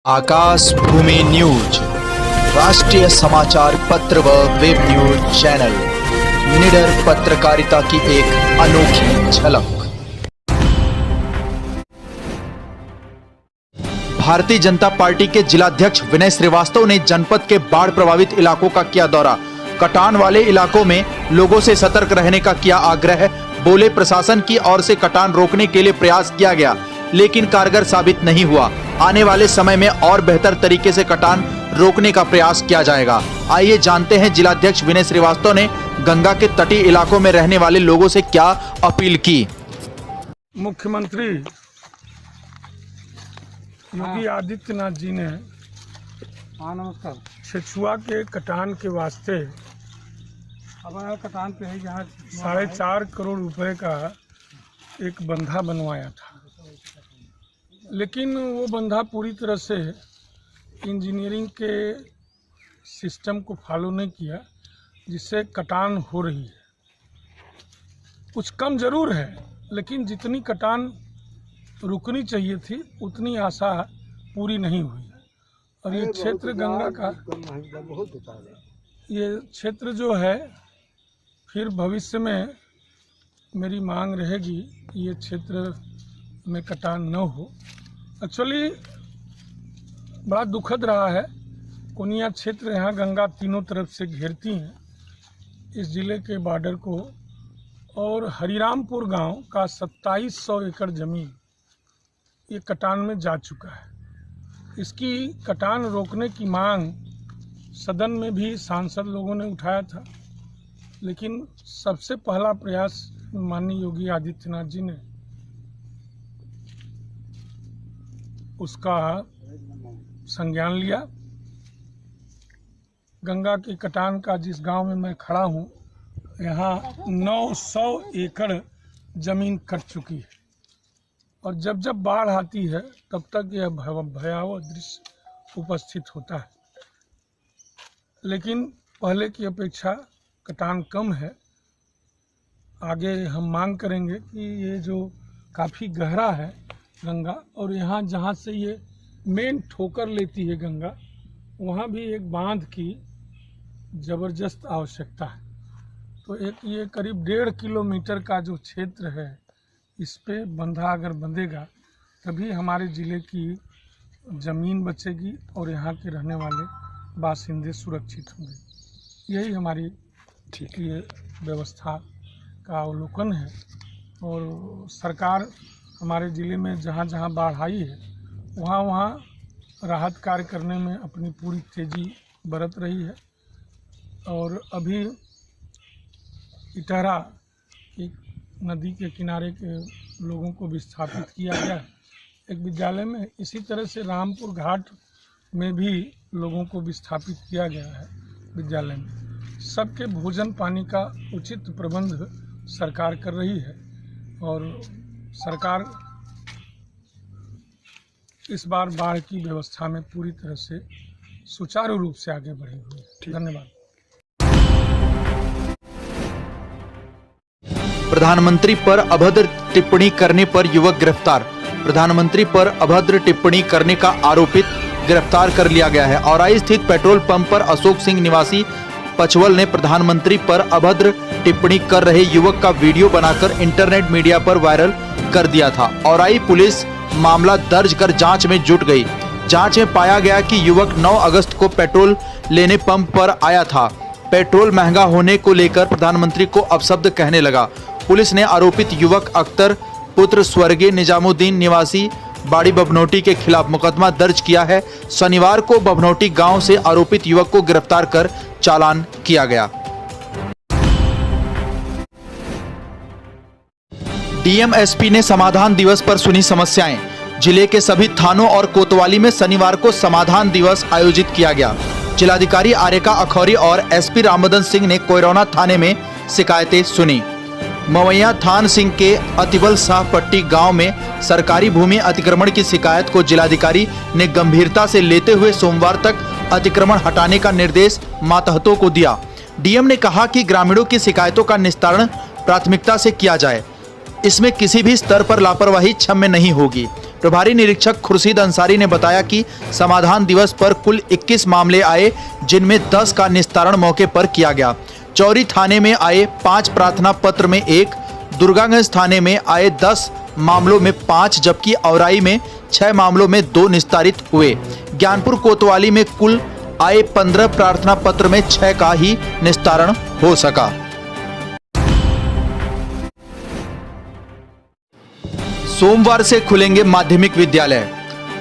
आकाश भूमि news राष्ट्रीय समाचार पत्र व वेब न्यूज चैनल निडर पत्रकारिता की एक अनोखी झलक। भारतीय जनता पार्टी के जिलाध्यक्ष विनय श्रीवास्तव ने जनपद के बाढ़ प्रभावित इलाकों का किया दौरा। कटान वाले इलाकों में लोगों से सतर्क रहने का किया आग्रह। बोले प्रशासन की ओर से कटान रोकने के लिए प्रयास किया गया लेकिन कारगर साबित नहीं हुआ। आने वाले समय में और बेहतर तरीके से कटान रोकने का प्रयास किया जाएगा। आइए जानते हैं जिलाध्यक्ष विनय श्रीवास्तव ने गंगा के तटीय इलाकों में रहने वाले लोगों से क्या अपील की। मुख्यमंत्री योगी आदित्यनाथ जी ने नमस्कार। छिछुआ के कटान के वास्ते कटान पे है जहाँ 4.5 करोड़ रुपए का एक बंधा बनवाया था, लेकिन वो बंधा पूरी तरह से इंजीनियरिंग के सिस्टम को फॉलो नहीं किया, जिससे कटान हो रही है। कुछ कम जरूर है, लेकिन जितनी कटान रुकनी चाहिए थी उतनी आशा पूरी नहीं हुई। और ये क्षेत्र गंगा का ये क्षेत्र जो है, फिर भविष्य में मेरी मांग रहेगी ये क्षेत्र में कटान न हो। एक्चुअली बड़ा दुखद रहा है। कोनिया क्षेत्र यहाँ गंगा तीनों तरफ से घेरती हैं इस जिले के बॉर्डर को, और हरिरामपुर गांव का 2700 एकड़ जमीन ये कटान में जा चुका है। इसकी कटान रोकने की मांग सदन में भी सांसद लोगों ने उठाया था, लेकिन सबसे पहला प्रयास माननीय योगी आदित्यनाथ जी ने उसका संज्ञान लिया। गंगा की कटान का जिस गांव में मैं खड़ा हूं, यहाँ 900 एकड़ जमीन कट चुकी है, और जब जब बाढ़ आती है तब तक यह भयावह दृश्य उपस्थित होता है। लेकिन पहले की अपेक्षा कटान कम है। आगे हम मांग करेंगे कि ये जो काफ़ी गहरा है गंगा, और यहाँ जहाँ से ये मेन ठोकर लेती है गंगा, वहाँ भी एक बांध की ज़बरदस्त आवश्यकता है। तो एक ये करीब 1.5 किलोमीटर का जो क्षेत्र है, इस पे बंधा अगर बंधेगा तभी हमारे ज़िले की ज़मीन बचेगी और यहाँ के रहने वाले बासिंदे सुरक्षित होंगे। यही हमारी ये व्यवस्था का अवलोकन है। और सरकार हमारे ज़िले में जहाँ जहाँ बाढ़ आई है वहाँ वहाँ राहत कार्य करने में अपनी पूरी तेज़ी बरत रही है। और अभी इटहरा की नदी के किनारे के लोगों को विस्थापित किया गया है एक विद्यालय में। इसी तरह से रामपुर घाट में भी लोगों को विस्थापित किया गया है विद्यालय में। सबके भोजन पानी का उचित प्रबंध सरकार कर रही है, और सरकार इस बार बाढ़ की व्यवस्था में पूरी तरह से सुचारू रूप से आगे बढ़ी हुई है। धन्यवाद। प्रधानमंत्री पर अभद्र टिप्पणी करने पर युवक गिरफ्तार। प्रधानमंत्री पर अभद्र टिप्पणी करने का आरोपित गिरफ्तार कर लिया गया है। औराई स्थित पेट्रोल पंप पर अशोक सिंह निवासी पचवल ने प्रधानमंत्री पर अभद्र टिप्पणी कर रहे युवक का वीडियो बनाकर इंटरनेट मीडिया पर वायरल कर दिया था। औराई पुलिस मामला दर्ज कर जांच में जुट गई। जांच में पाया गया कि युवक 9 अगस्त को पेट्रोल लेने पंप पर आया था। पेट्रोल महंगा होने को लेकर प्रधानमंत्री को अपशब्द कहने लगा। पुलिस ने आरोपित युवक अख्तर पुत्र स्वर्गीय निजामुद्दीन निवासी बाड़ी बभनोटी के खिलाफ मुकदमा दर्ज किया है। शनिवार को बभनोटी गांव से आरोपित युवक को गिरफ्तार कर चालान किया गया। डीएम एसपी ने समाधान दिवस पर सुनी समस्याएं। जिले के सभी थानों और कोतवाली में शनिवार को समाधान दिवस आयोजित किया गया। जिलाधिकारी आर्यका अखौरी और एसपी रामबदन सिंह ने कोयरौना थाने में शिकायतें सुनी। मवैया थान सिंह के अतिबल शाह पट्टी गांव में सरकारी भूमि अतिक्रमण की शिकायत को जिलाधिकारी ने गंभीरता से लेते हुए सोमवार तक अतिक्रमण हटाने का निर्देश मातहतों को दिया। डीएम ने कहा कि ग्रामीणों की शिकायतों का निस्तारण प्राथमिकता से किया जाए। इसमें किसी भी स्तर पर लापरवाही क्षम्य नहीं होगी। प्रभारी निरीक्षक खुर्शीद अंसारी ने बताया कि समाधान दिवस पर कुल 21 मामले आए, जिनमें 10 का निस्तारण मौके पर किया गया। चौरी थाने में आए 5 प्रार्थना पत्र में 1, दुर्गागंज थाने में आए 10 मामलों में 5, जबकि औराई में 6 मामलों में 2 निस्तारित हुए। ज्ञानपुर कोतवाली में कुल आए 15 प्रार्थना पत्र में 6 का ही निस्तारण हो सका। सोमवार से खुलेंगे माध्यमिक विद्यालय।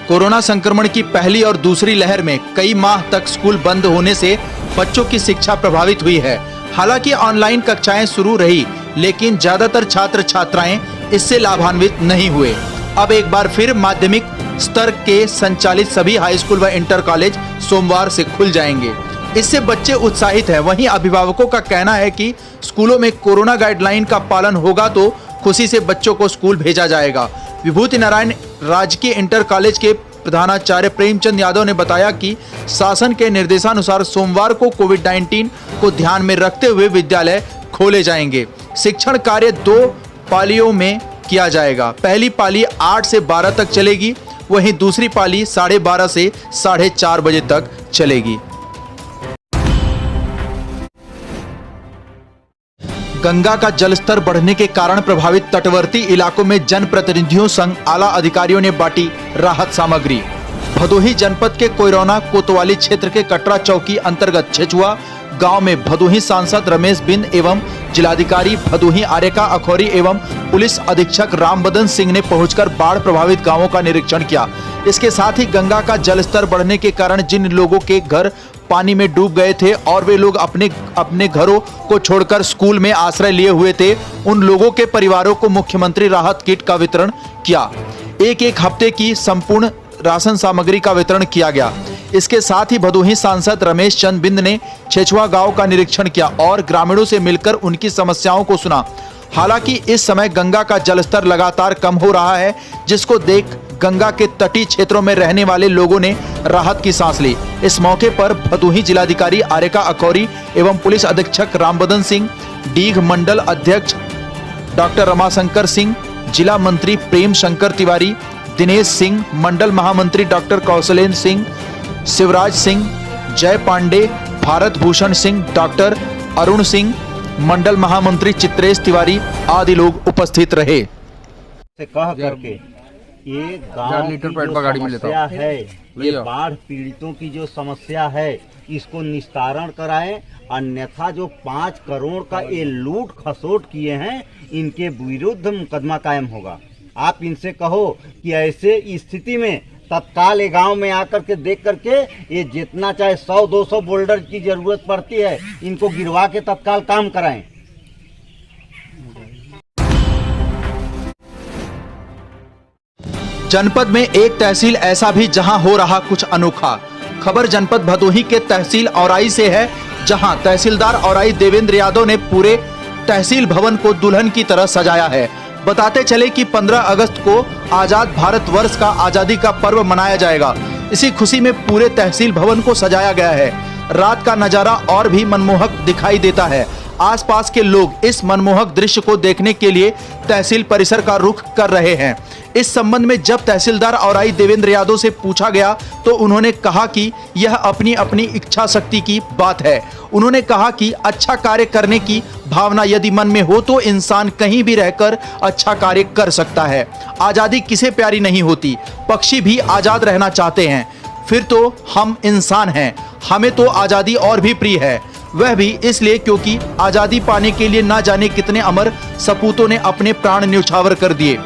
कोरोना संक्रमण की पहली और दूसरी लहर में कई माह तक स्कूल बंद होने से बच्चों की शिक्षा प्रभावित हुई है। हालांकि ऑनलाइन कक्षाएं शुरू रही, लेकिन ज्यादातर छात्र छात्राएं इससे लाभान्वित नहीं हुए। अब एक बार फिर माध्यमिक स्तर के संचालित सभी हाई स्कूल व इंटर कॉलेज सोमवार से खुल जाएंगे। इससे बच्चे उत्साहित हैं। वहीं अभिभावकों का कहना है कि स्कूलों में कोरोना गाइडलाइन का पालन होगा तो खुशी से बच्चों को स्कूल भेजा जाएगा। विभूति नारायण राजकीय इंटर कॉलेज के प्रधानाचार्य प्रेमचंद यादव ने बताया कि शासन के निर्देशानुसार सोमवार को कोविड-19 को ध्यान में रखते हुए विद्यालय खोले जाएंगे। शिक्षण कार्य 2 पालियों में किया जाएगा। पहली पाली 8 से 12 तक चलेगी, वहीं दूसरी पाली 12:30 से 4:30 बजे तक चलेगी। गंगा का जलस्तर बढ़ने के कारण प्रभावित तटवर्ती इलाकों में जनप्रतिनिधियों संग आला अधिकारियों ने बांटी राहत सामग्री। भदोही जनपद के कोयरौना कोतवाली क्षेत्र के कटरा चौकी अंतर्गत छेचुआ गांव में भदोही सांसद रमेश बिंद एवं जिलाधिकारी भदोही आर्यका अखौरी एवं पुलिस अधीक्षक रामबदन सिंह ने पहुंचकर बाढ़ प्रभावित गांवों का निरीक्षण किया। इसके साथ ही गंगा का जलस्तर बढ़ने के कारण जिन लोगों के घर पानी में डूब गए थे और वे लोग अपने घरों को छोड़कर स्कूल में आश्रय लिए हुए थे, उन लोगों के परिवारों को मुख्यमंत्री राहत किट का वितरण किया। एक हफ्ते की संपूर्ण राशन सामग्री का वितरण किया गया। इसके साथ ही भदोही सांसद रमेश चंद बिंद ने छेचुआ गांव का निरीक्षण किया और ग्रामीणों से मिलकर उनकी समस्याओं को सुना। हालांकि इस समय गंगा का जलस्तर लगातार कम हो रहा है, जिसको देख गंगा के तटीय क्षेत्रों में रहने वाले लोगों ने राहत की सांस ली। इस मौके पर भदोही जिलाधिकारी आर्यका अखौरी एवं पुलिस अधीक्षक रामबदन सिंह, डीग मंडल अध्यक्ष डॉक्टर रमाशंकर सिंह, जिला मंत्री प्रेम शंकर तिवारी, दिनेश सिंह, मंडल महामंत्री डॉक्टर कौशलेंद्र सिंह, शिवराज सिंह, जय पांडे, भारत भूषण सिंह, डॉक्टर अरुण सिंह, मंडल महामंत्री चित्रेश तिवारी आदि लोग उपस्थित रहे। से कह करके ये गांव की जो समस्या है, ये बाढ़ पीड़ितों की जो समस्या है, इसको निस्तारण कराएं, अन्यथा जो 5 करोड़ का ये लूट खसोट किए हैं, इनके विरुद्ध मुकदमा कायम होगा। आप इनसे कहो कि ऐसे स्थिति में तत्काल ये गांव में आकर के देख करके ये जितना चाहे 100-200 बोल्डर की जरूरत पड़ती है, इनको गिरवा के तत्काल काम कराएं। जनपद में एक तहसील ऐसा भी जहां हो रहा कुछ अनोखा। खबर जनपद भदोही के तहसील औराई से है, जहां तहसीलदार औराई देवेंद्र यादव ने पूरे तहसील भवन को दुल्हन की तरह सजाया है। बताते चले कि 15 अगस्त को आजाद भारत वर्ष का आजादी का पर्व मनाया जाएगा। इसी खुशी में पूरे तहसील भवन को सजाया गया है। रात का नजारा और भी मनमोहक दिखाई देता है। आसपास के लोग इस मनमोहक दृश्य को देखने के लिए तहसील परिसर का रुख कर रहे हैं। इस संबंध में जब तहसीलदार औराई देवेंद्र यादव से पूछा गया तो उन्होंने कहा कि यह अपनी अपनी इच्छा शक्ति की बात है। उन्होंने कहा कि अच्छा कार्य करने की भावना यदि मन में हो तो इंसान कहीं भी रहकर अच्छा कार्य कर सकता है। आज़ादी किसे प्यारी नहीं होती, पक्षी भी आज़ाद रहना चाहते हैं। फिर तो हम इंसान हैं, हमें तो आज़ादी और भी प्रिय है। वह भी इसलिए क्योंकि आज़ादी पाने के लिए ना जाने कितने अमर सपूतों ने अपने प्राण न्यौछावर कर दिए।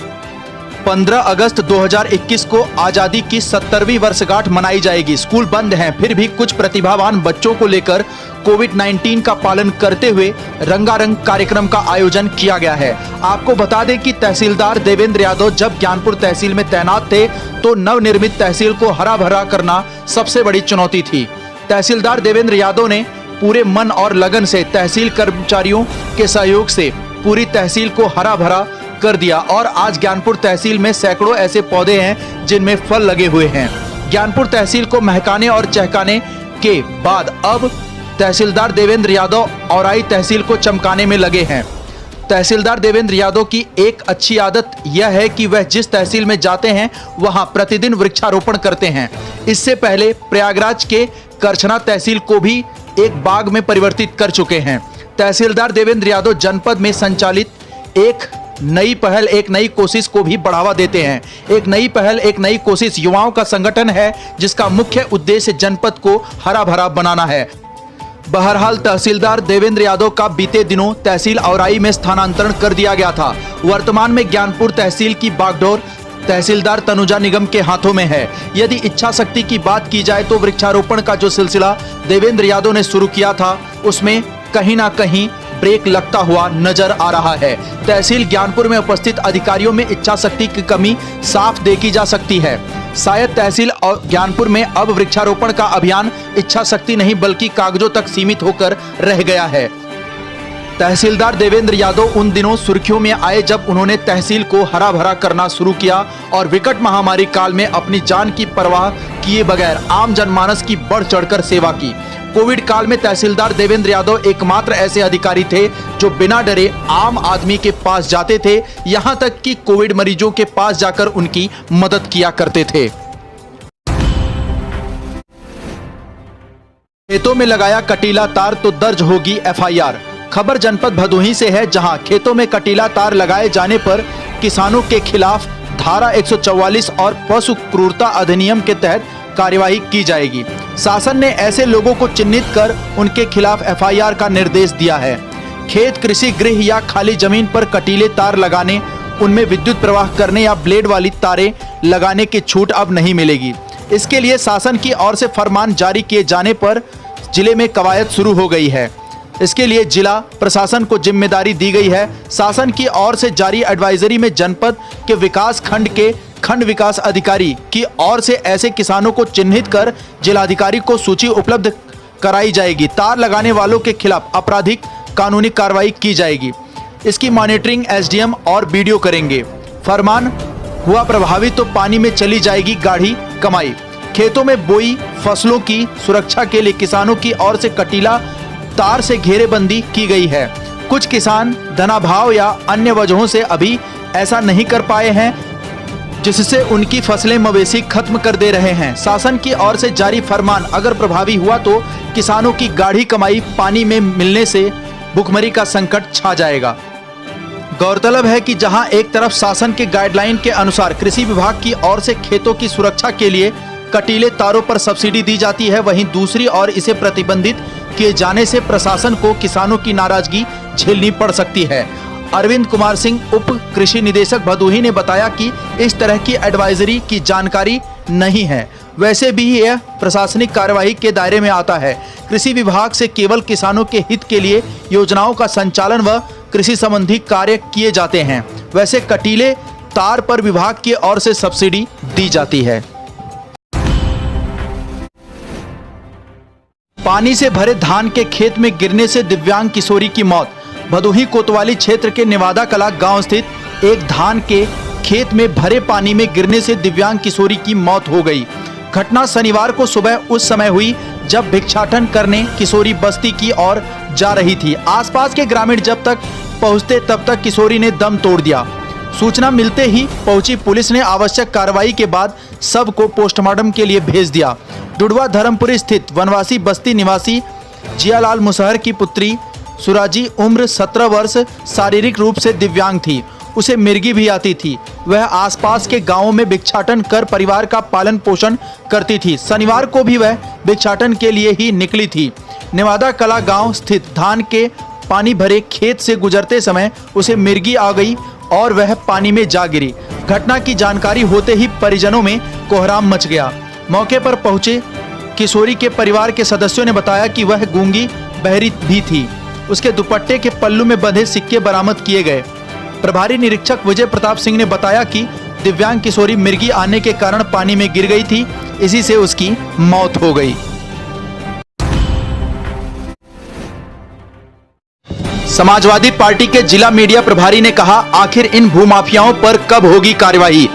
15 अगस्त 2021 को आज़ादी की 70वीं वर्षगांठ मनाई जाएगी। स्कूल बंद हैं, फिर भी कुछ प्रतिभावान बच्चों को लेकर कोविड-19 का पालन करते हुए रंगारंग कार्यक्रम का आयोजन किया गया है। आपको बता दें कि तहसीलदार देवेंद्र यादव जब ज्ञानपुर तहसील में तैनात थे तो नवनिर्मित तहसील को हरा भरा करना सबसे बड़ी चुनौती थी। तहसीलदार देवेंद्र यादव ने पूरे मन और लगन से तहसील कर्मचारियों के सहयोग से पूरी तहसील को हरा भरा कर दिया और आज ज्ञानपुर तहसील में सैकड़ों ऐसे पौधे हैं जिनमें फल लगे हुए हैं। ज्ञानपुर तहसील को महकाने और चहकाने के बाद अब तहसीलदार देवेंद्र यादव औराई तहसील को चमकाने में लगे हैं। तहसीलदार देवेंद्र यादव की एक अच्छी आदत यह है कि वह जिस तहसील में जाते हैं वहां प्रतिदिन वृक्षारोपण करते हैं। इससे पहले प्रयागराज के करछना तहसील को भी एक बाग में परिवर्तित कर चुके हैं। तहसीलदार देवेंद्र यादव जनपद में संचालित एक नई पहल, एक नई कोशिश को भी बढ़ावा देते हैं। एक नई पहल, एक नई कोशिश युवाओं का संगठन है जिसका मुख्य उद्देश्य जनपद को हरा भरा बनाना है। बहरहाल तहसीलदार देवेंद्र यादव का बीते दिनों तहसील औराई में स्थानांतरण कर दिया गया था। वर्तमान में ज्ञानपुर तहसील की बागडोर तहसीलदार तनुजा निगम के हाथों में है। यदि इच्छा शक्ति की बात की जाए तो वृक्षारोपण का जो सिलसिला देवेंद्र यादव ने शुरू किया था उसमें कहीं ना कहीं ब्रेक लगता हुआ नजर आ रहा है। तहसील ज्ञानपुर में उपस्थित अधिकारियों में इच्छा शक्ति की कमी साफ देखी जा सकती है। शायद तहसील और ज्ञानपुर में अब वृक्षारोपण का अभियान इच्छा शक्ति नहीं बल्कि कागजों तक सीमित होकर रह गया है। तहसीलदार देवेंद्र यादव उन दिनों सुर्खियों में आए जब उन्होंने तहसील को हरा भरा करना शुरू किया और विकट महामारी काल में अपनी जान की परवाह किए बगैर आम जनमानस की बढ़ चढ़कर सेवा की। कोविड काल में तहसीलदार देवेंद्र यादव एकमात्र ऐसे अधिकारी थे जो बिना डरे आम आदमी के पास जाते थे, यहां तक कि कोविड मरीजों के पास जाकर उनकी मदद किया करते थे। खेतों में लगाया कटीला तार तो दर्ज होगी एफआईआर। खबर जनपद भदोही से है, जहां खेतों में कटीला तार लगाए जाने पर किसानों के खिलाफ धारा 144 और पशु क्रूरता अधिनियम के तहत कार्यवाही की जाएगी। शासन ने ऐसे लोगों को चिन्हित कर उनके खिलाफ एफआईआर का निर्देश दिया है। खेत, कृषि गृह या खाली जमीन पर कटीले तार लगाने, उनमें विद्युत प्रवाह करने या ब्लेड वाली तारें लगाने की छूट अब नहीं मिलेगी। इसके लिए शासन की ओर से फरमान जारी किए जाने पर जिले में कवायद शुरू हो गई है। इसके लिए जिला प्रशासन को जिम्मेदारी दी गई है। शासन की ओर से जारी एडवाइजरी में जनपद के विकास खंड के खंड विकास अधिकारी की ओर से ऐसे किसानों को चिन्हित कर जिलाधिकारी को सूची उपलब्ध कराई जाएगी। तार लगाने वालों के खिलाफ आपराधिक कानूनी कार्रवाई की जाएगी। इसकी मॉनिटरिंग एसडीएम और बीडीओ करेंगे। फरमान हुआ प्रभावित तो पानी में चली जाएगी गाढ़ी कमाई। खेतों में बोई फसलों की सुरक्षा के लिए किसानों की ओर से कटीला तार से घेरेबंदी की गई है। कुछ किसान धनाभाव या अन्य वजहों से अभी ऐसा नहीं कर पाए हैं, जिससे उनकी फसलें मवेशी खत्म कर दे रहे हैं। शासन की ओर से जारी फरमान अगर प्रभावी हुआ तो किसानों की गाढ़ी कमाई पानी में मिलने से भुखमरी का संकट छा जाएगा। गौरतलब है कि जहां एक तरफ शासन के गाइडलाइन के अनुसार कृषि विभाग की ओर से खेतों की सुरक्षा के लिए कटीले तारों पर सब्सिडी दी जाती है, वहीं दूसरी ओर इसे प्रतिबंधित किए जाने से प्रशासन को किसानों की नाराजगी झेलनी पड़ सकती है। अरविंद कुमार सिंह, उप कृषि निदेशक भदोही ने बताया कि इस तरह की एडवाइजरी की जानकारी नहीं है। वैसे भी यह प्रशासनिक कार्यवाही के दायरे में आता है। कृषि विभाग से केवल किसानों के हित के लिए योजनाओं का संचालन व कृषि संबंधी कार्य किए जाते हैं। वैसे कटीले तार पर विभाग की ओर से सब्सिडी दी जाती है। पानी से भरे धान के खेत में गिरने से दिव्यांग किशोरी की मौत। भदोही कोतवाली क्षेत्र के नेवादा कला गांव स्थित एक धान के खेत में भरे पानी में गिरने से दिव्यांग किशोरी की मौत हो गई। घटना शनिवार को सुबह उस समय हुई जब भिक्षाटन करने किशोरी बस्ती की ओर जा रही थी। आसपास के ग्रामीण जब तक पहुंचते तब तक किशोरी ने दम तोड़ दिया। सूचना मिलते ही पहुंची पुलिस ने आवश्यक कार्रवाई के बाद शव को पोस्टमार्टम के लिए भेज दिया। दुड़वा धर्मपुरी स्थित वनवासी बस्ती निवासी जियालाल मुसहर की पुत्री सुराजी उम्र 17 वर्ष शारीरिक रूप से दिव्यांग थी। उसे मिर्गी भी आती थी। वह आसपास के गांवों में भिक्षाटन कर परिवार का पालन पोषण करती थी। शनिवार को भी वह भिक्षाटन के लिए ही निकली थी। नेवादा कला गांव स्थित धान के पानी भरे खेत से गुजरते समय उसे मिर्गी आ गई और वह पानी में जा गिरी। घटना की जानकारी होते ही परिजनों में कोहराम मच गया। मौके पर पहुंचे किशोरी के परिवार के सदस्यों ने बताया कि वह गूंगी बहरी भी थी। उसके दुपट्टे के पल्लू में बंधे सिक्के बरामद किए गए। प्रभारी निरीक्षक विजय प्रताप सिंह ने बताया कि दिव्यांग किशोरी मिर्गी आने के कारण पानी में गिर गई थी, इसी से उसकी मौत हो गई। समाजवादी पार्टी के जिला मीडिया प्रभारी ने कहा, आखिर इन भूमाफियाओं पर कब होगी कार्यवाही।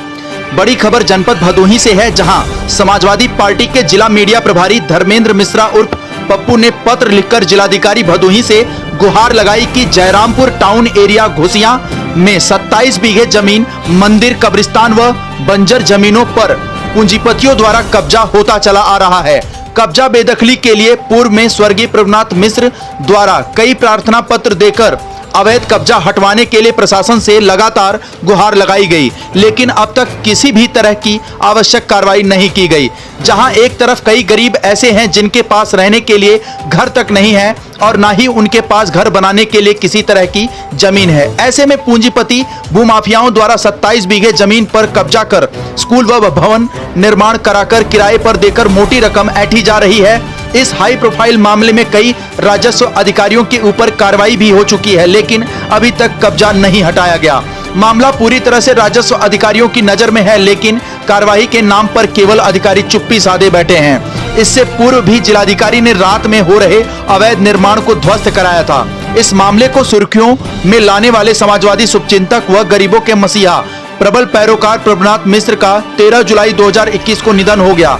बड़ी खबर जनपद भदोही से है, जहां समाजवादी पार्टी के जिला मीडिया प्रभारी धर्मेंद्र मिश्रा उर्फ पप्पू ने पत्र लिखकर जिलाधिकारी भदोही से गुहार लगाई कि जयरामपुर टाउन एरिया घोसिया में 27 बीघे जमीन मंदिर, कब्रिस्तान व बंजर जमीनों पर पूंजीपतियों द्वारा कब्जा होता चला आ रहा है। कब्जा बेदखली के लिए पूर्व में स्वर्गीय प्रभुनाथ मिश्र द्वारा कई प्रार्थना पत्र देकर अवैध कब्जा हटवाने के लिए प्रशासन से लगातार गुहार लगाई गई, लेकिन अब तक किसी भी तरह की आवश्यक कार्रवाई नहीं की गई। जहां एक तरफ कई गरीब ऐसे हैं जिनके पास रहने के लिए घर तक नहीं है और ना ही उनके पास घर बनाने के लिए किसी तरह की जमीन है। ऐसे में पूंजीपति भूमाफियाओं द्वारा 27 बीघे जमीन पर कब्जा कर स्कूल व भवन निर्माण कराकर किराए पर देकर मोटी रकम ऐंठी जा रही है। इस हाई प्रोफाइल मामले में कई राजस्व अधिकारियों के ऊपर कार्रवाई भी हो चुकी है, लेकिन अभी तक कब्जा नहीं हटाया गया। मामला पूरी तरह से राजस्व अधिकारियों की नजर में है, लेकिन कार्रवाई के नाम पर केवल अधिकारी चुप्पी साधे बैठे हैं। इससे पूर्व भी जिलाधिकारी ने रात में हो रहे अवैध निर्माण को ध्वस्त कराया था। इस मामले को सुर्खियों में लाने वाले समाजवादी शुभचिंतक व गरीबों के मसीहा प्रबल पैरोकार प्रभुनाथ मिश्र का 13 जुलाई 2021 को निधन हो गया।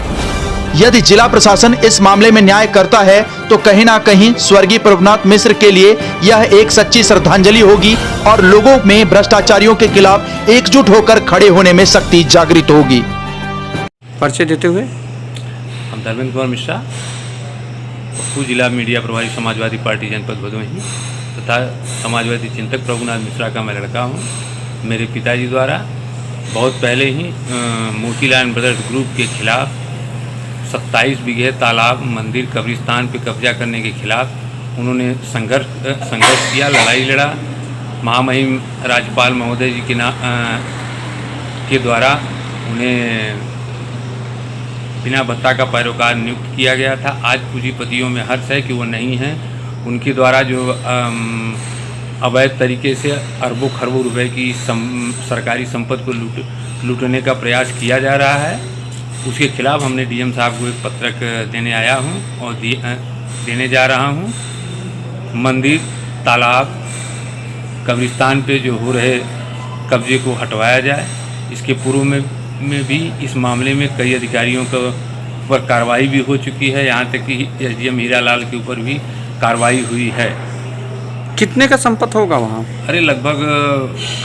यदि जिला प्रशासन इस मामले में न्याय करता है तो कहीं ना कहीं स्वर्गीय प्रभुनाथ मिश्र के लिए यह एक सच्ची श्रद्धांजलि होगी और लोगों में भ्रष्टाचारियों के खिलाफ एकजुट होकर खड़े होने में शक्ति जागृत होगी। परिचय देते हुए हम धर्मेंद्र कुमार मिश्रा, पप्पू जिला मीडिया प्रभारी समाजवादी पार्टी जनपद भदोही तथा समाजवादी चिंतक प्रभुनाथ मिश्रा का मैं लड़का हूँ। मेरे पिताजी द्वारा बहुत पहले ही मोतीलाल ब्रदर्स ग्रुप के खिलाफ 27 बीघे तालाब, मंदिर, कब्रिस्तान पे कब्जा करने के खिलाफ उन्होंने संघर्ष किया, लड़ाई लड़ा। महामहिम राज्यपाल महोदय जी के द्वारा उन्हें बिना भत्ता का पैरोकार नियुक्त किया गया था। आज पूंजीपतियों में हर्ष है कि वो नहीं हैं। उनके द्वारा जो अवैध तरीके से अरबों खरबों रुपए की सरकारी संपत्ति को लूटने का प्रयास किया जा रहा है, उसके खिलाफ हमने डीएम साहब को एक पत्रक देने आया हूं और देने जा रहा हूं। मंदिर, तालाब, कब्रिस्तान पे जो हो रहे कब्जे को हटवाया जाए। इसके पूर्व में भी इस मामले में कई अधिकारियों के ऊपर कार्रवाई भी हो चुकी है, यहाँ तक कि एसडीएम हीरालाल के ऊपर भी कार्रवाई हुई है। कितने का संपत्ति होगा वहाँ? अरे लगभग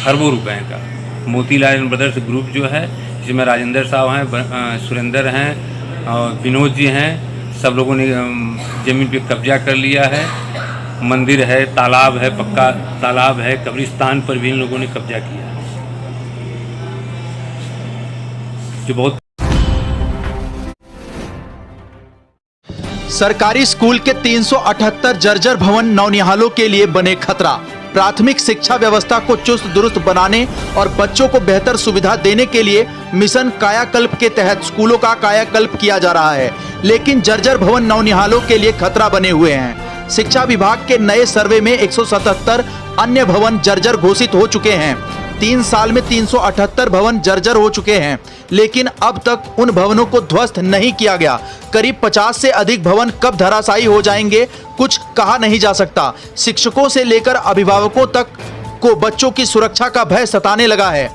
खरबों रुपए का। मोतीलाल ब्रदर्स ग्रुप जो है, जिसमें राजेंद्र साहब हैं, सुरेंद्र हैं और विनोद जी हैं, सब लोगों ने ज़मीन पे कब्जा कर लिया है। मंदिर है, तालाब है, पक्का तालाब है, कब्रिस्तान पर भी इन लोगों ने कब्जा किया है, जो बहुत। सरकारी स्कूल के 378 जर्जर भवन नौनिहालों के लिए बने खतरा। प्राथमिक शिक्षा व्यवस्था को चुस्त दुरुस्त बनाने और बच्चों को बेहतर सुविधा देने के लिए मिशन कायाकल्प के तहत स्कूलों का कायाकल्प किया जा रहा है, लेकिन जर्जर भवन नौनिहालों के लिए खतरा बने हुए हैं। शिक्षा विभाग के नए सर्वे में 177 अन्य भवन जर्जर घोषित हो चुके हैं। 3 साल में 378 भवन जर्जर हो चुके हैं, लेकिन अब तक उन भवनों को ध्वस्त नहीं किया गया। करीब 50 से अधिक भवन कब धराशायी हो जाएंगे कुछ कहा नहीं जा सकता। शिक्षकों से लेकर अभिभावकों तक को बच्चों की सुरक्षा का भय सताने लगा है।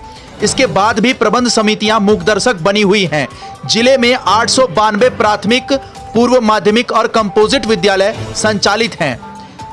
इसके बाद भी प्रबंध समितियां मूकदर्शक बनी हुई हैं। जिले में 892 प्राथमिक, पूर्व माध्यमिक और कंपोजिट विद्यालय संचालित हैं।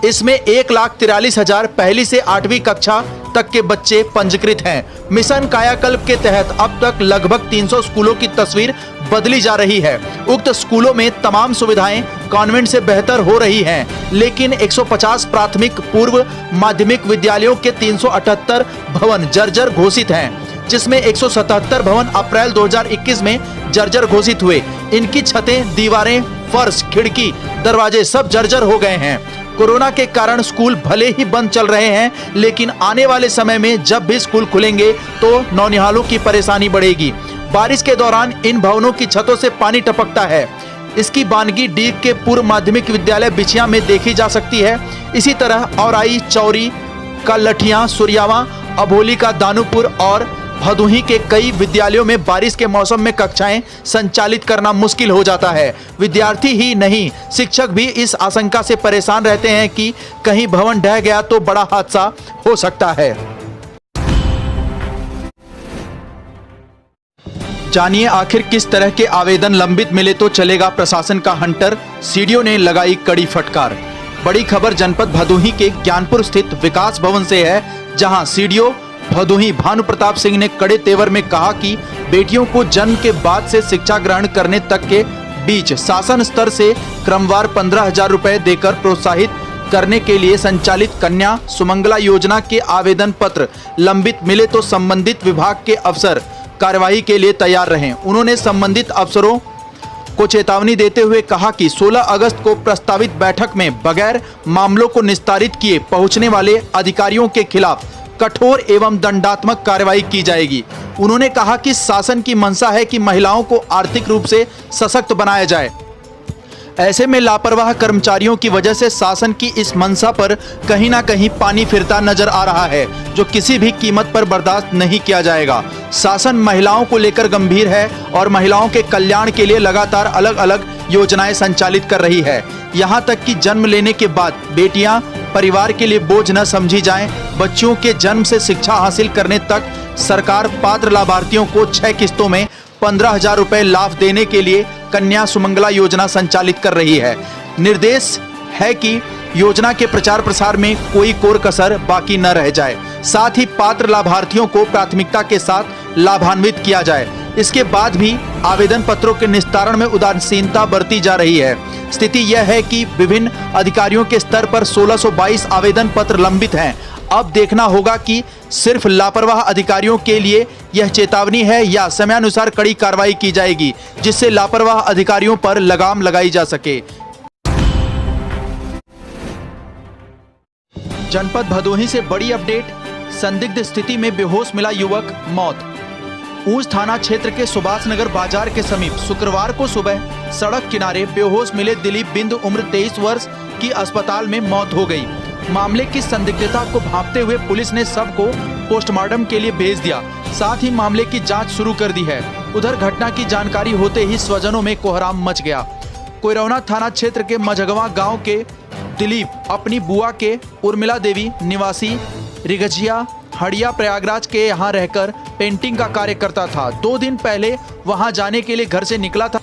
इसमें 1,43,000 पहली से 8वीं कक्षा तक के बच्चे पंजीकृत हैं। मिशन कायाकल्प के तहत अब तक लगभग 300 स्कूलों की तस्वीर बदली जा रही है। उक्त स्कूलों में तमाम सुविधाएं कॉन्वेंट से बेहतर हो रही हैं, लेकिन 150 प्राथमिक, पूर्व माध्यमिक विद्यालयों के 378 भवन जर्जर घोषित हैं, जिसमें 177 भवन अप्रैल 2021 में जर्जर घोषित हुए। इनकी छतें, दीवारें, फर्श, खिड़की, दरवाजे सब जर्जर हो गए हैं। कोरोना के कारण स्कूल भले ही बंद चल रहे हैं, लेकिन आने वाले समय में जब भी स्कूल खुलेंगे तो नौनिहालों की परेशानी बढ़ेगी। बारिश के दौरान इन भवनों की छतों से पानी टपकता है। इसकी बानगी डीग के पूर्व माध्यमिक विद्यालय बिछिया में देखी जा सकती है। इसी तरह औराई, चौरी का लठियां, सुरियावा, अभोली का दानूपुर और भदोही के कई विद्यालयों में बारिश के मौसम में कक्षाएं संचालित करना मुश्किल हो जाता है। विद्यार्थी ही नहीं, शिक्षक भी इस आशंका से परेशान रहते हैं कि कहीं भवन ढह गया तो बड़ा हादसा हो सकता है। जानिए आखिर किस तरह के आवेदन लंबित मिले तो चलेगा प्रशासन का हंटर। सीडीओ ने लगाई कड़ी फटकार। बड़ी खबर जनपद भदोही के ज्ञानपुर स्थित विकास भवन से है, जहां सीडीओ भदोही भानु प्रताप सिंह ने कड़े तेवर में कहा कि बेटियों को जन्म के बाद से शिक्षा ग्रहण करने तक के बीच शासन स्तर से क्रमवार 15,000 रुपए देकर प्रोत्साहित करने के लिए संचालित कन्या सुमंगला योजना के आवेदन पत्र लंबित मिले तो संबंधित विभाग के अफसर कार्यवाही के लिए तैयार रहें। उन्होंने संबंधित अफसरों को चेतावनी देते हुए कहा कि 16 अगस्त को प्रस्तावित बैठक में बगैर मामलों को निस्तारित किए पहुंचने वाले अधिकारियों के खिलाफ कठोर एवं दंडात्मक कार्रवाई की जाएगी। उन्होंने कहा कि शासन की मंशा है कि महिलाओं को आर्थिक रूप से सशक्त बनाया जाए। ऐसे में लापरवाह कर्मचारियों की वजह से शासन की इस मंशा पर कहीं ना कहीं पानी फिरता नजर आ रहा है, जो किसी भी कीमत पर बर्दाश्त नहीं किया जाएगा। शासन महिलाओं को लेकर गंभीर है और महिलाओं के कल्याण के लिए लगातार अलग अलग योजनाएं संचालित कर रही है। यहां तक कि जन्म लेने के बाद बेटियां परिवार के लिए बोझ न समझी जाएं। बच्चियों के जन्म से शिक्षा हासिल करने तक सरकार पात्र लाभार्थियों को 6 किस्तों में 15,000 रुपए लाभ देने के लिए कन्या सुमंगला योजना संचालित कर रही है। निर्देश है कि योजना के प्रचार प्रसार में कोई कोर कसर बाकी न रह जाए। साथ ही पात्र लाभार्थियों को प्राथमिकता के साथ लाभान्वित किया जाए। इसके बाद भी आवेदन पत्रों के निस्तारण में उदासीनता बरती जा रही है। स्थिति यह है कि विभिन्न अधिकारियों के स्तर पर 1622 आवेदन पत्र लंबित हैं। अब देखना होगा कि सिर्फ लापरवाह अधिकारियों के लिए यह चेतावनी है या समयानुसार कड़ी कार्रवाई की जाएगी, जिससे लापरवाह अधिकारियों पर लगाम लगाई जा सके। जनपद भदोही से बड़ी अपडेट। संदिग्ध स्थिति में बेहोश मिला युवक, मौत। ऊंच थाना क्षेत्र के सुभाष नगर बाजार के समीप शुक्रवार को सुबह सड़क किनारे बेहोश मिले दिलीप बिंदु उम्र 23 वर्ष की अस्पताल में मौत हो गई। मामले की संदिग्धता को भांपते हुए पुलिस ने शव को पोस्टमार्टम के लिए भेज दिया। साथ ही मामले की जांच शुरू कर दी है। उधर घटना की जानकारी होते ही स्वजनों में कोहराम मच गया। कोयरौना थाना क्षेत्र के मझगवा गांव के दिलीप अपनी बुआ के उर्मिला देवी निवासी रिगजिया हड़िया प्रयागराज के यहां रहकर पेंटिंग का कार्य करता था। 2 दिन पहले वहां जाने के लिए घर से निकला था,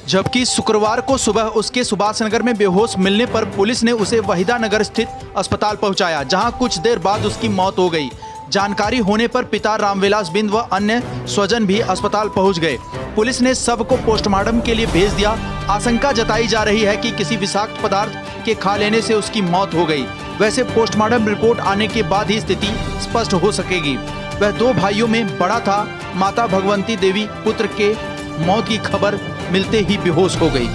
जबकि शुक्रवार को सुबह उसके सुभाष नगर में बेहोश मिलने पर पुलिस ने उसे वहीदा नगर स्थित अस्पताल पहुंचाया, जहां कुछ देर बाद उसकी मौत हो गई। जानकारी होने पर पिता रामविलास बिंद व अन्य स्वजन भी अस्पताल पहुंच गए। पुलिस ने शव को पोस्टमार्टम के लिए भेज दिया। आशंका जताई जा रही है कि किसी विषाक्त पदार्थ के खा लेने से उसकी मौत हो गई। वैसे पोस्टमार्टम रिपोर्ट आने के बाद ही स्थिति स्पष्ट हो सकेगी। वह 2 भाइयों में बड़ा था। माता भगवंती देवी पुत्र के मौत की खबर मिलते ही बेहोश हो गई।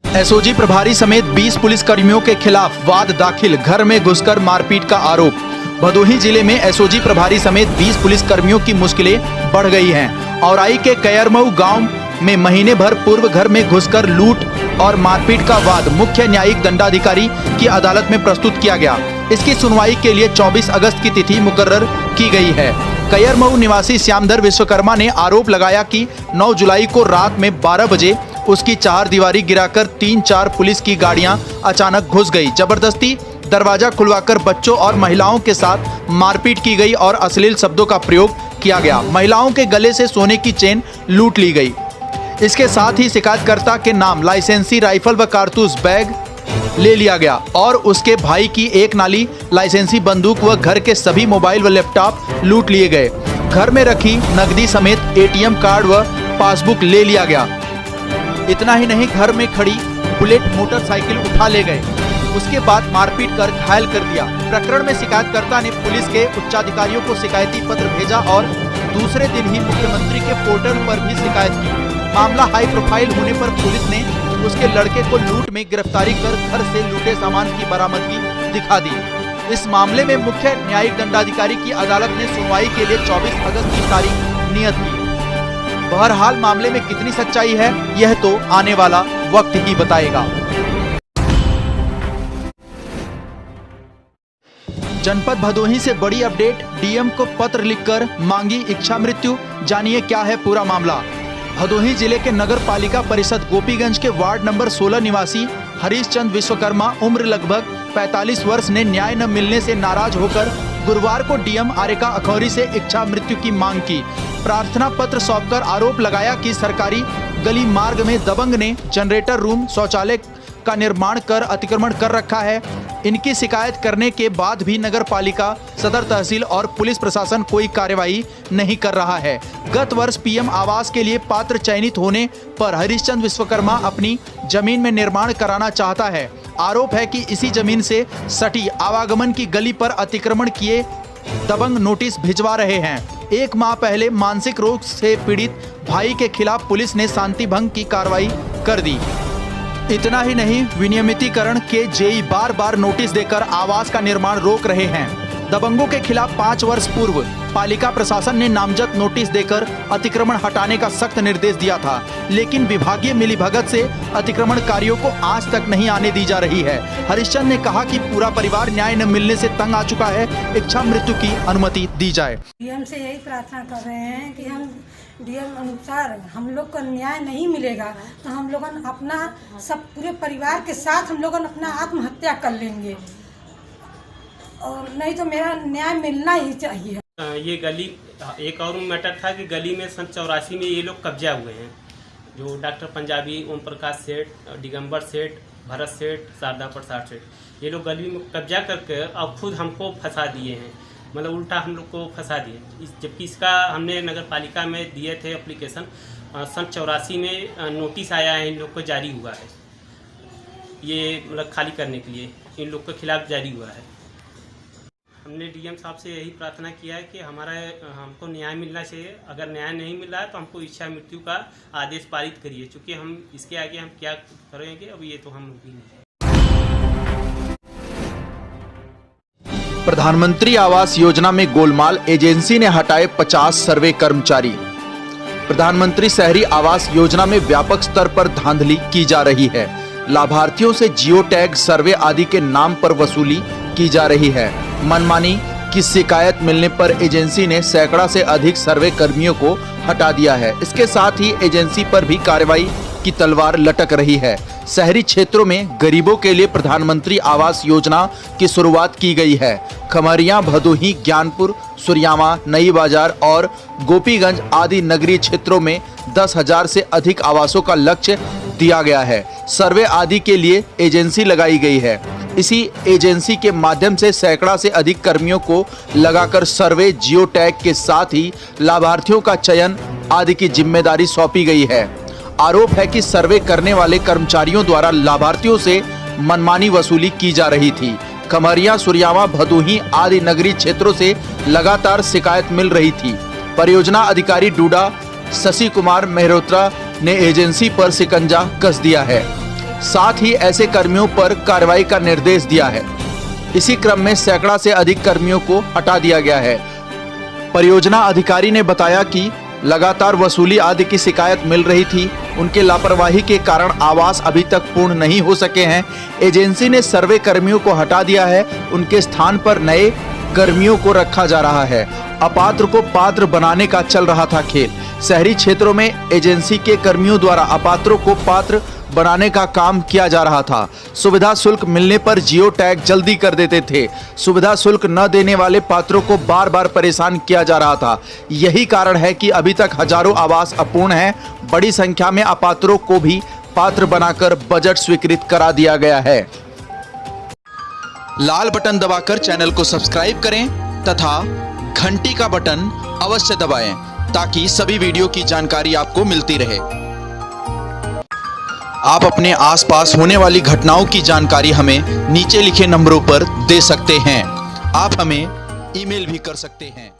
एसओजी प्रभारी समेत 20 पुलिसकर्मियों के खिलाफ वाद दाखिल, घर में घुसकर मारपीट का आरोप। भदोही जिले में एसओजी प्रभारी समेत 20 पुलिसकर्मियों की मुश्किलें बढ़ गई हैं। औराई के कैयरमऊ गांव में महीने भर पूर्व घर में घुसकर लूट और मारपीट का वाद मुख्य न्यायिक दंडाधिकारी की अदालत में प्रस्तुत किया गया। इसकी सुनवाई के लिए 24 अगस्त की तिथि मुकर्रर की गई है। कैयरमऊ निवासी श्यामधर विश्वकर्मा ने आरोप लगाया कि 9 जुलाई को रात में 12 बजे उसकी 4 दीवारी गिराकर 3-4 पुलिस की गाड़ियां अचानक घुस गई। जबरदस्ती दरवाजा खुलवाकर बच्चों और महिलाओं के साथ मारपीट की गई और अश्लील शब्दों का प्रयोग किया गया। महिलाओं के गले से सोने की चेन लूट ली गई। इसके साथ ही शिकायतकर्ता के नाम लाइसेंसी राइफल व कारतूस बैग ले लिया गया और उसके भाई की 1 नाली लाइसेंसी बंदूक व घर के सभी मोबाइल व लैपटॉप लूट लिए गए। घर में रखी नकदी समेत एटीएम कार्ड व पासबुक ले लिया गया। इतना ही नहीं, घर में खड़ी बुलेट मोटरसाइकिल उठा ले गए। उसके बाद मारपीट कर घायल कर दिया। प्रकरण में शिकायतकर्ता ने पुलिस के उच्चाधिकारियों को शिकायती पत्र भेजा और दूसरे दिन ही मुख्यमंत्री के पोर्टल पर भी शिकायत की। मामला हाई प्रोफाइल होने पर पुलिस ने उसके लड़के को लूट में गिरफ्तारी कर घर से लूटे सामान की बरामदगी दिखा दी। इस मामले में मुख्य न्यायिक दंडाधिकारी की अदालत ने सुनवाई के लिए 24 अगस्त की तारीख नियत की। बहरहाल मामले में कितनी सच्चाई है, यह तो आने वाला वक्त ही बताएगा। जनपद भदोही से बड़ी अपडेट। डीएम को पत्र लिखकर मांगी इच्छा मृत्यु, जानिए क्या है पूरा मामला। भदोही जिले के नगर पालिका परिषद गोपीगंज के वार्ड नंबर 16 निवासी हरीशचंद विश्वकर्मा उम्र लगभग 45 वर्ष ने न्याय न मिलने से नाराज होकर गुरुवार को डीएम आरेका अखौरी से इच्छा मृत्यु की मांग की। प्रार्थना पत्र सौंपकर आरोप लगाया कि सरकारी गली मार्ग में दबंग ने जनरेटर रूम, शौचालय का निर्माण कर अतिक्रमण कर रखा है। इनकी शिकायत करने के बाद भी नगर पालिका, सदर तहसील और पुलिस प्रशासन कोई कार्यवाही नहीं कर रहा है। गत वर्ष पीएम आवास के लिए पात्र चयनित होने पर हरिश्चंद्र विश्वकर्मा अपनी जमीन में निर्माण कराना चाहता है। आरोप है कि इसी जमीन से सटी आवागमन की गली पर अतिक्रमण किए दबंग नोटिस भिजवा रहे हैं। 1 माह पहले मानसिक रोग से पीड़ित भाई के खिलाफ पुलिस ने शांति भंग की कार्रवाई कर दी। इतना ही नहीं, विनियमितीकरण के जेई बार बार नोटिस देकर आवास का निर्माण रोक रहे हैं। दबंगों के खिलाफ 5 वर्ष पूर्व पालिका प्रशासन ने नामजद नोटिस देकर अतिक्रमण हटाने का सख्त निर्देश दिया था, लेकिन विभागीय मिलीभगत से अतिक्रमणकारियों को आज तक नहीं आने दी जा रही है। हरिश्चंद्र ने कहा कि पूरा परिवार न्याय न मिलने से तंग आ चुका है, इच्छा मृत्यु की अनुमति दी जाए। डीएम से यही प्रार्थना कर रहे हैं कि हम डीएम अनुसार हम लोग को न्याय नहीं मिलेगा तो हम लोग अपना सब पूरे परिवार के साथ हम लोग अपना आत्महत्या कर लेंगे, और नहीं तो मेरा न्याय मिलना ही चाहिए। ये गली, एक और मैटर था कि गली में सन 84 में ये लोग कब्जा हुए हैं, जो डॉक्टर पंजाबी, ओम प्रकाश सेठ, दिगंबर सेठ, भरत सेठ, शारदा प्रसाद सेठ, ये लोग गली में कब्जा करके अब खुद हमको फंसा दिए हैं, मतलब उल्टा हम लोग को फंसा दिए। जबकि इसका हमने नगर पालिका में दिए थे एप्लीकेशन, सन 84 में नोटिस आया है, इन लोग को जारी हुआ है, ये मतलब खाली करने के लिए इन लोग के खिलाफ जारी हुआ है। हमने डीएम साहब से यही प्रार्थना किया है कि हमको न्याय मिलना चाहिए। अगर न्याय नहीं मिल रहा है तो हमको इच्छा मृत्यु का आदेश पारित करिए, क्योंकि हम इसके आगे हम क्या करेंगे अब ये तो हम भी नहीं। प्रधानमंत्री आवास योजना में गोलमाल, एजेंसी ने हटाए 50 सर्वे कर्मचारी। प्रधानमंत्री शहरी आवास योजना में व्यापक स्तर पर धांधली की जा रही है। लाभार्थियों से जियो टैग, सर्वे आदि के नाम पर वसूली की जा रही है। मनमानी की शिकायत मिलने पर एजेंसी ने सैकड़ा से अधिक सर्वे कर्मियों को हटा दिया है। इसके साथ ही एजेंसी पर भी कार्रवाई की तलवार लटक रही है। शहरी क्षेत्रों में गरीबों के लिए प्रधानमंत्री आवास योजना की शुरुआत की गई है। खमरिया, भदोही, ज्ञानपुर, सुरयामा, नई बाजार और गोपीगंज आदि नगरीय क्षेत्रों में 10,000 से अधिक आवासों का लक्ष्य दिया गया है। सर्वे आदि के लिए एजेंसी लगाई गई है। इसी एजेंसी के माध्यम से सैकड़ा से अधिक कर्मियों को लगाकर सर्वे, जियो टैग के साथ ही लाभार्थियों का चयन आदि की जिम्मेदारी सौंपी गई है। आरोप है कि सर्वे करने वाले कर्मचारियों द्वारा लाभार्थियों से मनमानी वसूली की जा रही थी। खमरिया, सुरयामा, भदोही आदि नगरीय क्षेत्रों से लगातार शिकायत मिल रही थी। परियोजना अधिकारी डूडा शशि कुमार मेहरोत्रा ने एजेंसी पर शिकंजा कस दिया है, साथ ही ऐसे कर्मियों पर कार्रवाई का निर्देश दिया है। इसी क्रम में सैकड़ा से अधिक कर्मियों को हटा दिया गया है। परियोजना अधिकारी ने बताया कि लगातार वसूली आदि की शिकायत मिल रही थी। उनके लापरवाही के कारण आवास अभी तक पूर्ण नहीं हो सके हैं। एजेंसी ने सर्वे कर्मियों को हटा दिया है, उनके स्थान पर नए कर्मियों को रखा जा रहा है। अपात्र को पात्र बनाने का चल रहा था खेल। शहरी क्षेत्रों में एजेंसी के कर्मियों द्वारा अपात्रों को पात्र बनाने का काम किया जा रहा था। सुविधा शुल्क मिलने पर जियो टैग जल्दी कर देते थे। सुविधा शुल्क न देने वाले पात्रों को बार बार परेशान किया जा रहा था। यही कारण है कि अभी तक हजारों आवास अपूर्ण हैं। बड़ी संख्या में अपात्रों को भी पात्र बनाकर बजट स्वीकृत करा दिया गया है। लाल बटन दबाकर चैनल को सब्सक्राइब करें तथा घंटी का बटन अवश्य दबाएं ताकि सभी वीडियो की जानकारी आपको मिलती रहे। आप अपने आसपास होने वाली घटनाओं की जानकारी हमें नीचे लिखे नंबरों पर दे सकते हैं। आप हमें ईमेल भी कर सकते हैं।